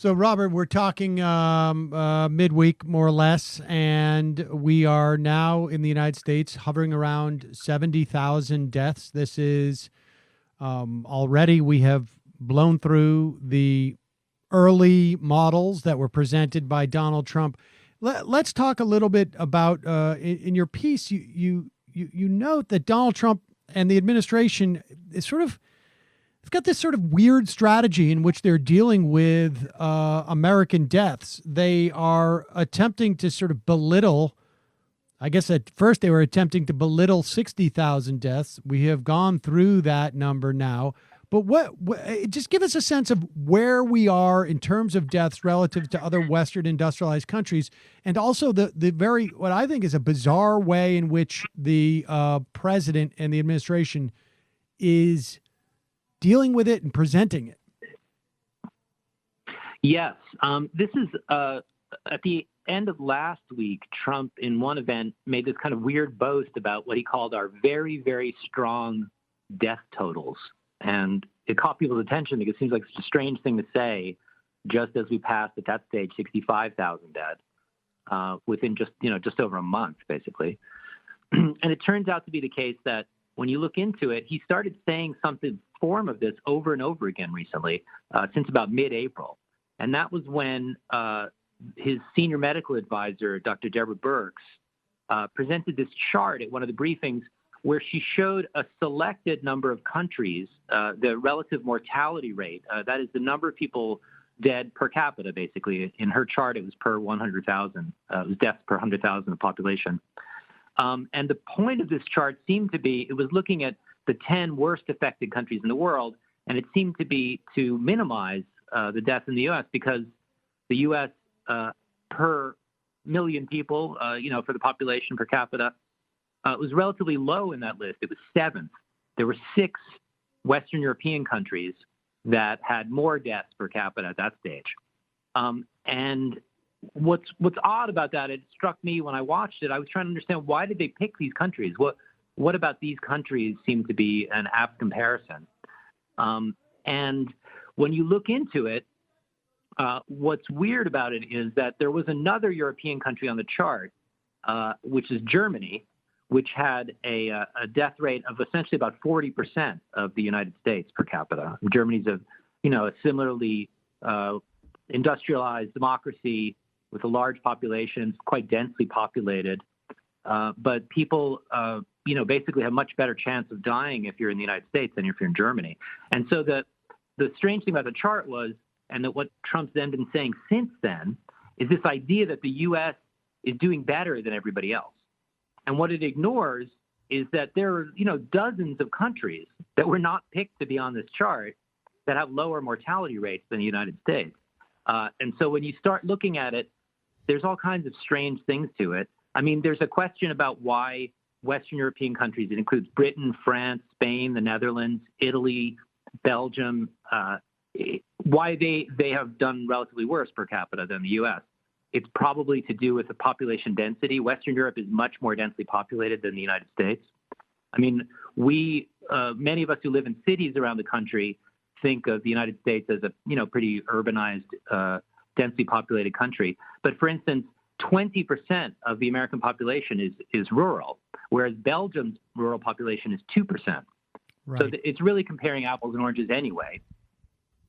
So, Robert, we're talking midweek, more or less, and we are now in the United States hovering around 70,000 deaths. This is already we have blown through the early models that were presented by Donald Trump. Let's talk a little bit about in your piece. You note that Donald Trump and the administration is sort of they've got this sort of weird strategy in which they're dealing with American deaths. They are attempting to sort of belittle. I guess at first they were attempting to belittle 60,000 deaths. We have gone through that number now. But what just give us a sense of where we are in terms of deaths relative to other Western industrialized countries, and also the very what I think is a bizarre way in which the president and the administration is dealing with it and presenting it. Yes. This is at the end of last week, Trump in one event made this kind of weird boast about what he called our very, very strong death totals. And it caught people's attention because it seems like such a strange thing to say just as we passed at that stage 65,000 dead within just over a month, basically. And it turns out to be the case that when you look into it, he started saying something form of this over and over again recently, since about mid-April. And that was when his senior medical advisor, Dr. Deborah Birx, presented this chart at one of the briefings where she showed a selected number of countries, the relative mortality rate. That is the number of people dead per capita, basically. In her chart, it was per 100,000. It was deaths per 100,000 of population. And the point of this chart seemed to be, it was looking at the 10 worst affected countries in the world, and it seemed to be to minimize the deaths in the U.S. because the U.S. Per million people, for the population per capita, was relatively low in that list. It was seventh. There were 6 Western European countries that had more deaths per capita at that stage. And what's odd about that, it struck me when I watched it, I was trying to understand why did they pick these countries? What about these countries seemed to be an apt comparison? And when you look into it, what's weird about it is that there was another European country on the chart, which is Germany, which had a death rate of essentially about 40% of the United States per capita. Germany's a similarly industrialized democracy with a large population, quite densely populated. But people, basically have much better chance of dying if you're in the United States than if you're in Germany. And so the strange thing about the chart was, and that what Trump's then been saying since then, is this idea that the U.S. is doing better than everybody else. And what it ignores is that there are, dozens of countries that were not picked to be on this chart that have lower mortality rates than the United States. And so when you start looking at it, there's all kinds of strange things to it. I mean, there's a question about why Western European countries, it includes Britain, France, Spain, the Netherlands, Italy, Belgium, why they have done relatively worse per capita than the U.S. It's probably to do with the population density. Western Europe is much more densely populated than the United States. I mean, many of us who live in cities around the country think of the United States as a pretty urbanized, densely populated country. But for instance, 20% of the American population is rural, whereas Belgium's rural population is 2%. Right. So it's really comparing apples and oranges anyway.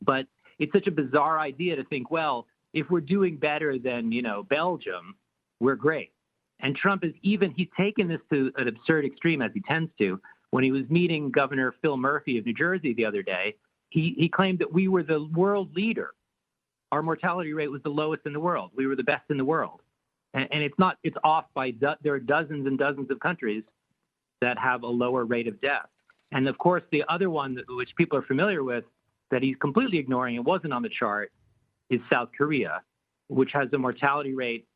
But it's such a bizarre idea to think, well, if we're doing better than, Belgium, we're great. And Trump he's taken this to an absurd extreme, as he tends to. When he was meeting Governor Phil Murphy of New Jersey the other day, he claimed that we were the world leader. Our mortality rate was the lowest in the world. We were the best in the world. And it's off by, there are dozens and dozens of countries that have a lower rate of death. And of course, the other one, which people are familiar with, that he's completely ignoring and wasn't on the chart, is South Korea, which has a mortality rate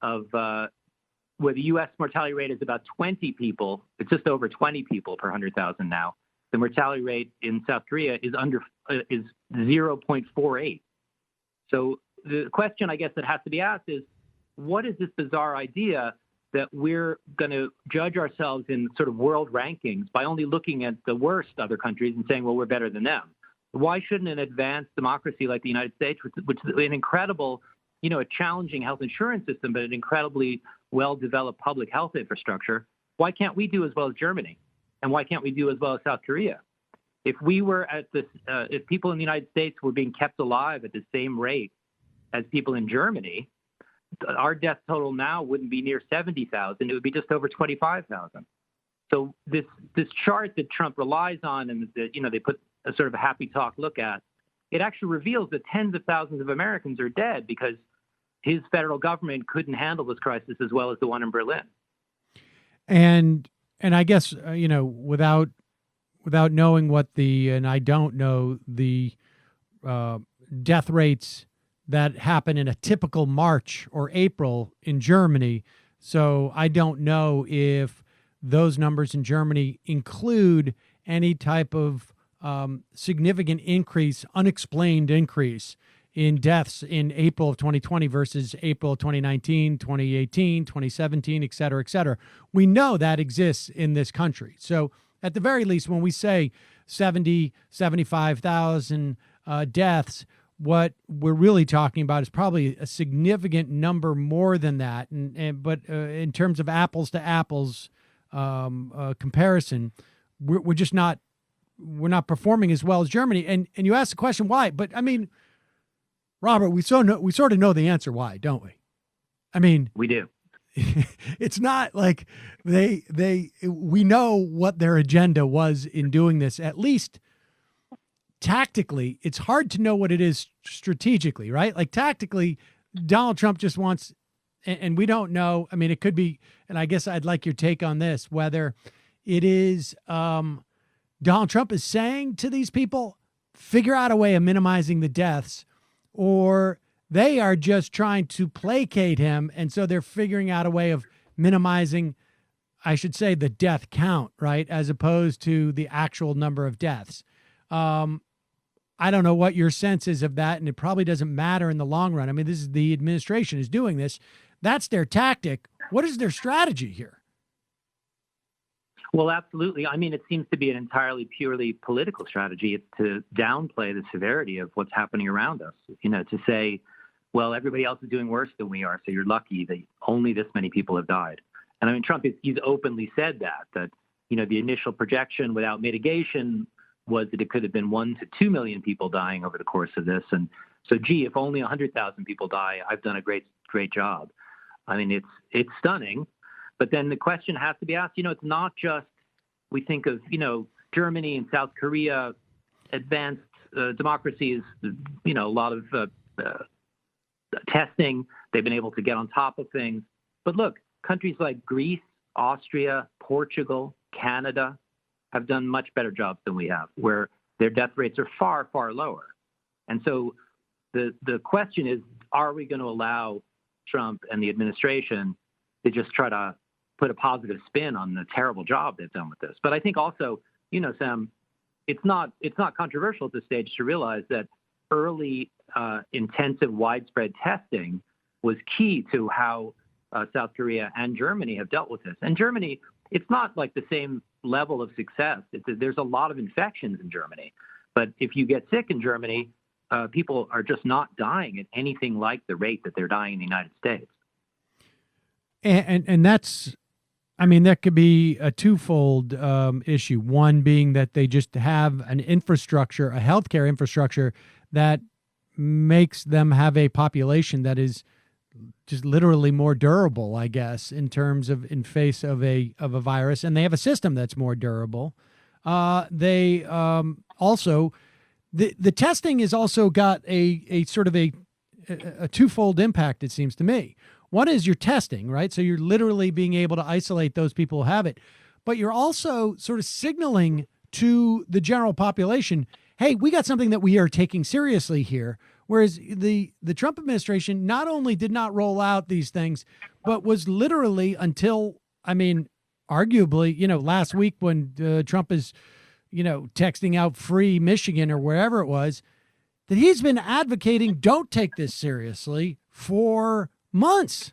of, where the U.S. mortality rate is about 20 people. It's just over 20 people per 100,000 now. The mortality rate in South Korea is 0.48. So the question, I guess, that has to be asked is, what is this bizarre idea that we're going to judge ourselves in sort of world rankings by only looking at the worst other countries and saying, well, we're better than them? Why shouldn't an advanced democracy like the United States, which is an incredible, a challenging health insurance system, but an incredibly well-developed public health infrastructure, why can't we do as well as Germany? And why can't we do as well as South Korea? If we were at this, if people in the United States were being kept alive at the same rate as people in Germany, our death total now wouldn't be near 70,000. It would be just over 25,000. So this chart that Trump relies on and that, they put a sort of a happy talk look at, it actually reveals that tens of thousands of Americans are dead because his federal government couldn't handle this crisis as well as the one in Berlin. And I guess, without knowing what and I don't know the death rates that happen in a typical March or April in Germany. So I don't know if those numbers in Germany include any type of significant increase, unexplained increase in deaths in April of 2020 versus April of 2019, 2018, 2017, et cetera, et cetera. We know that exists in this country. So at the very least, when we say 70, 75,000 deaths, what we're really talking about is probably a significant number more than that. But in terms of apples to apples comparison, we're just not performing as well as Germany. And you asked the question why, but I mean, Robert, we sort of know the answer why, don't we? I mean, we do. It's not like we know what their agenda was in doing this, at least tactically. It's hard to know what it is strategically, right? Like tactically, Donald Trump just wants, and we don't know. I mean, it could be, and I guess I'd like your take on this, whether it is Donald Trump is saying to these people, figure out a way of minimizing the deaths, or they are just trying to placate him, and so they're figuring out a way of minimizing, I should say, the death count, right, as opposed to the actual number of deaths. I don't know what your sense is of that, and it probably doesn't matter in the long run. I mean, this is the administration is doing this. That's their tactic. What is their strategy here? Well, absolutely. I mean, it seems to be an entirely purely political strategy. It's to downplay the severity of what's happening around us, to say, well, everybody else is doing worse than we are, so you're lucky that only this many people have died. And I mean, Trump, he's openly said that, the initial projection without mitigation was that it could have been 1 to 2 million people dying over the course of this. And so, if only 100,000 people die, I've done a great job. I mean, it's stunning. But then the question has to be asked, it's not just, we think of, Germany and South Korea, advanced democracies, a lot of testing. They've been able to get on top of things. But look, countries like Greece, Austria, Portugal, Canada have done much better jobs than we have, where their death rates are far, far lower. And so the question is, are we going to allow Trump and the administration to just try to put a positive spin on the terrible job they've done with this? But I think also, Sam, it's not controversial at this stage to realize that early intensive widespread testing was key to how South Korea and Germany have dealt with this. And Germany, it's not like the same level of success. There's a lot of infections in Germany. But if you get sick in Germany, people are just not dying at anything like the rate that they're dying in the United States. And that's, I mean, that could be a twofold issue. One being that they just have an infrastructure, a healthcare infrastructure that makes them have a population that is just literally more durable, I guess, in terms of in face of a virus, and they have a system that's more durable. They also the testing has also got a sort of a twofold impact, it seems to me. One is you're testing, right? So you're literally being able to isolate those people who have it, but you're also sort of signaling to the general population, hey, we got something that we are taking seriously here. Whereas the Trump administration not only did not roll out these things, but was literally until, I mean, arguably, last week when Trump is, texting out free Michigan or wherever it was, that he's been advocating don't take this seriously for months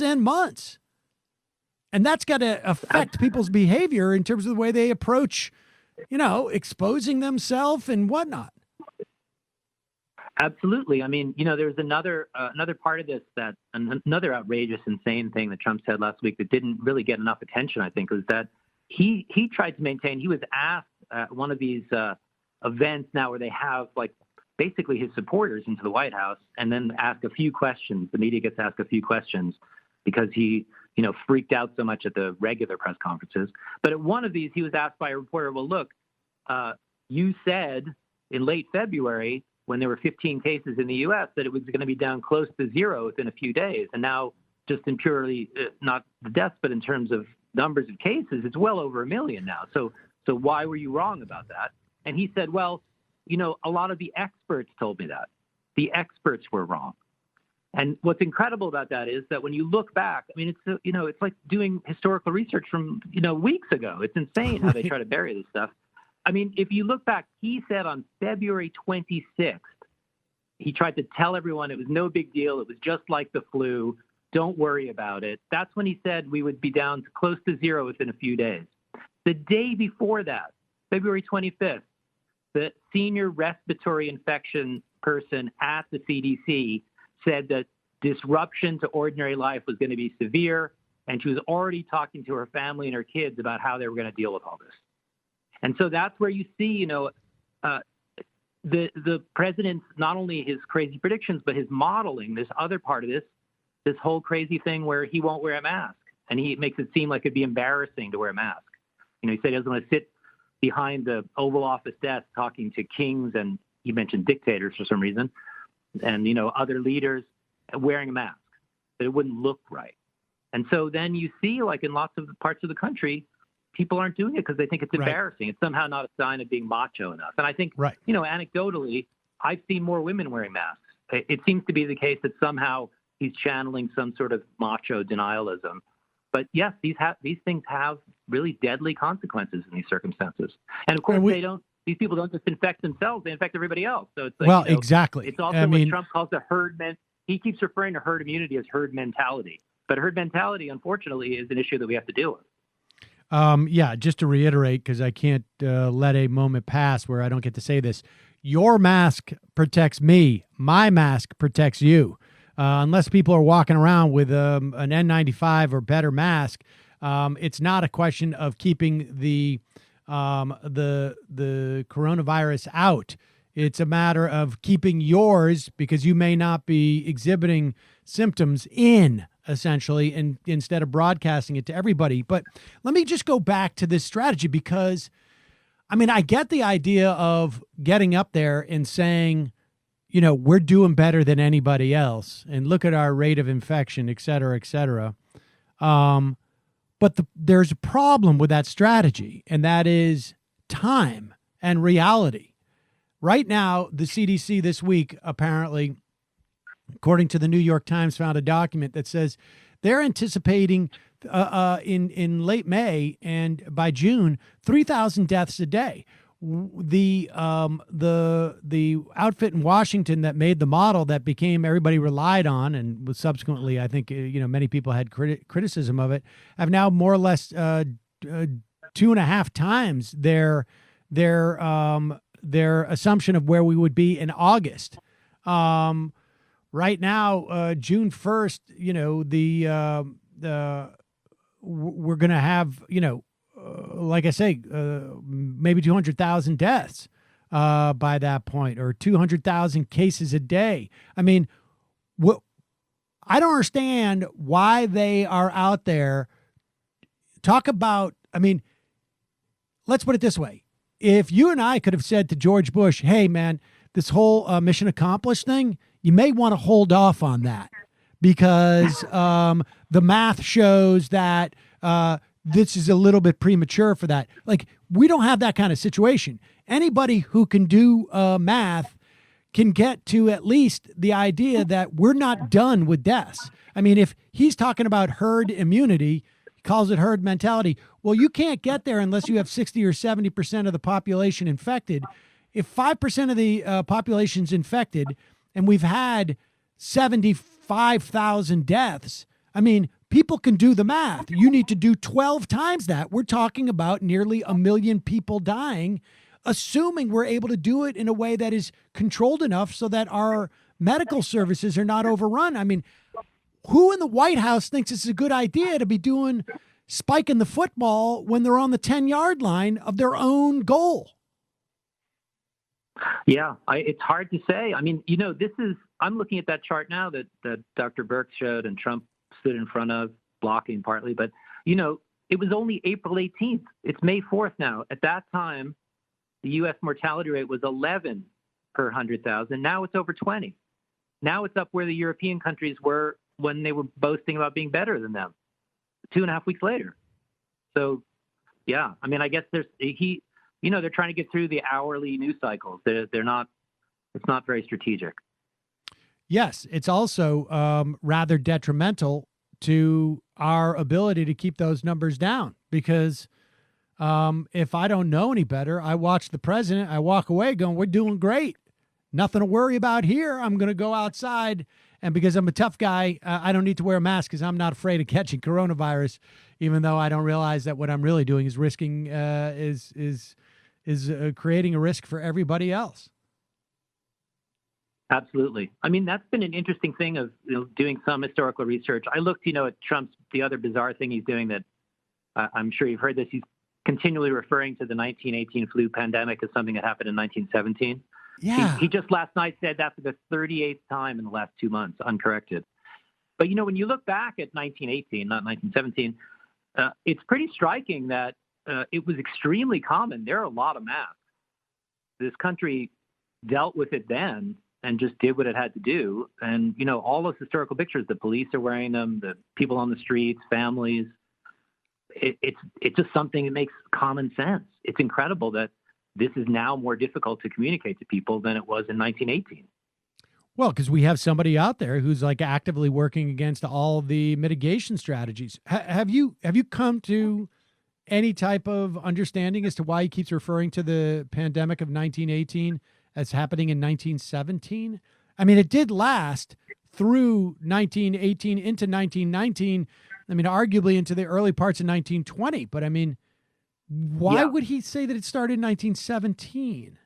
and months. And that's got to affect people's behavior in terms of the way they approach, exposing themselves and whatnot. Absolutely. I mean, there's another part of this another outrageous, insane thing that Trump said last week that didn't really get enough attention, I think, was that he tried to maintain. He was asked at one of these events now where they have like basically his supporters into the White House and then ask a few questions. The media gets asked a few questions because he freaked out so much at the regular press conferences. But at one of these, he was asked by a reporter, well, look, you said in late February, when there were 15 cases in the U.S., that it was going to be down close to zero within a few days. And now, just in purely, not the deaths, but in terms of numbers of cases, it's well over 1 million now. So why were you wrong about that? And he said, well, a lot of the experts told me that. The experts were wrong. And what's incredible about that is that when you look back, I mean, it's like doing historical research from, weeks ago. It's insane how they try to bury this stuff. I mean, if you look back, he said on February 26th, he tried to tell everyone it was no big deal. It was just like the flu. Don't worry about it. That's when he said we would be down to close to zero within a few days. The day before that, February 25th, the senior respiratory infection person at the CDC said that disruption to ordinary life was going to be severe, and she was already talking to her family and her kids about how they were going to deal with all this. And so that's where you see, the president's, not only his crazy predictions, but his modeling, this other part of this whole crazy thing where he won't wear a mask. And he makes it seem like it'd be embarrassing to wear a mask. He said he doesn't want to sit behind the Oval Office desk talking to kings, and he mentioned dictators for some reason, and, other leaders wearing a mask, that it wouldn't look right. And so then you see, like in lots of parts of the country, people aren't doing it because they think it's embarrassing. It's somehow not a sign of being macho enough. And I think, anecdotally, I've seen more women wearing masks. It seems to be the case that somehow he's channeling some sort of macho denialism. But yes, these things have really deadly consequences in these circumstances. And of course, these people don't just infect themselves; they infect everybody else. So it's like, exactly. It's also what Trump calls the herd He keeps referring to herd immunity as herd mentality. But herd mentality, unfortunately, is an issue that we have to deal with. Just to reiterate, because I can't let a moment pass where I don't get to say this. Your mask protects me. My mask protects you. Unless people are walking around with an N95 or better mask, it's not a question of keeping the coronavirus out. It's a matter of keeping yours, because you may not be exhibiting symptoms, in, essentially, and instead of broadcasting it to everybody. But let me just go back to this strategy, because I get the idea of getting up there and saying, we're doing better than anybody else, and look at our rate of infection, et cetera, et cetera. But there's a problem with that strategy, and that is time and reality. Right now, the CDC this week, apparently, according to the New York Times, found a document that says they're anticipating in late May and by June, 3,000 deaths a day. The outfit in Washington that made the model that everybody relied on, and was subsequently, I think, many people had criticism of it, have now more or less 2.5 times their assumption of where we would be in August. Right now, June 1st, we're going to have, like I say, maybe 200,000 deaths by that point, or 200,000 cases a day. I don't understand why they are out there. Talk about, let's put it this way. If you and I could have said to George Bush, hey, man, this whole mission accomplished thing, you may want to hold off on that, because the math shows that this is a little bit premature for that. Like, we don't have that kind of situation. Anybody who can do math can get to at least the idea that we're not done with deaths. If he's talking about herd immunity, he calls it herd mentality. Well, you can't get there unless you have 60 or 70% of the population infected. If 5% of the population's infected, and we've had 75,000 deaths, people can do the math. You need to do 12 times that. We're talking about nearly 1 million people dying assuming we're able to do it in a way that is controlled enough so that our medical services are not overrun. I mean, who in the White House thinks it's a good idea to be doing spiking the football when they're on the 10-yard line of their own goal? Yeah, it's hard to say. I mean, I'm looking at that chart now that Dr. Burke showed and Trump stood in front of, blocking partly. But, it was only April 18th. It's May 4th now. At that time, the U.S. mortality rate was 11 per 100,000. Now it's over 20. Now it's up where the European countries were when they were boasting about being better than them 2.5 weeks later. So, yeah, I mean, I guess they're trying to get through the hourly news cycles. It's not very strategic. Yes, it's also rather detrimental to our ability to keep those numbers down because if I don't know any better, I watch the president, I walk away going, we're doing great. Nothing to worry about here. I'm going to go outside. And because I'm a tough guy, I don't need to wear a mask because I'm not afraid of catching coronavirus, even though I don't realize that what I'm really doing is risking, is creating a risk for everybody else. Absolutely. I mean, that's been an interesting thing of doing some historical research. I looked, at Trump's, the other bizarre thing he's doing that I'm sure you've heard this. He's continually referring to the 1918 flu pandemic as something that happened in 1917. Yeah. He just last night said that for the 38th time in the last 2 months, uncorrected. But, when you look back at 1918, not 1917, it's pretty striking that it was extremely common. There are a lot of masks. This country dealt with it then and just did what it had to do. And, all those historical pictures, the police are wearing them, the people on the streets, families, it's just something that makes common sense. It's incredible that this is now more difficult to communicate to people than it was in 1918. Well, because we have somebody out there who's like actively working against all the mitigation strategies. Have you come to any type of understanding as to why he keeps referring to the pandemic of 1918 as happening in 1917? I mean, it did last through 1918 into 1919. I mean, arguably into the early parts of 1920. But I mean, why would he say that it started in 1917?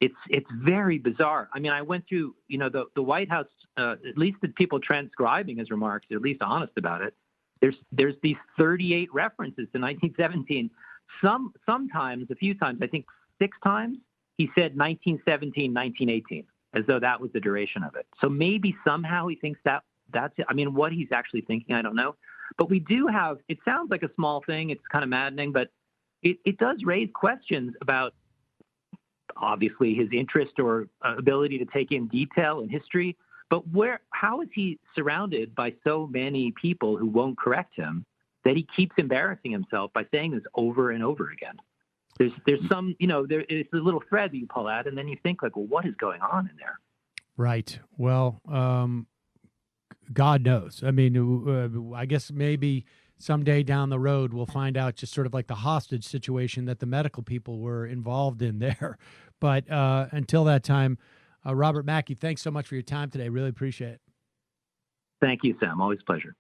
It's very bizarre. I mean, I went through, the White House, at least the people transcribing his remarks, they're at least honest about it. There's these 38 references to 1917. Sometimes, a few times, I think 6 times, he said 1917, 1918, as though that was the duration of it. So maybe somehow he thinks that's it. I mean, what he's actually thinking, I don't know. But we do have, it sounds like a small thing. It's kind of maddening, but it does raise questions about, obviously, his interest or ability to take in detail and history. But how is he surrounded by so many people who won't correct him that he keeps embarrassing himself by saying this over and over again? There's some, it's a little thread that you pull out, and then you think like, well, what is going on in there? Right. Well, God knows. I mean, I guess maybe someday down the road we'll find out just sort of like the hostage situation that the medical people were involved in there. But until that time, Robert Mackey, thanks so much for your time today. Really appreciate it. Thank you, Sam. Always a pleasure.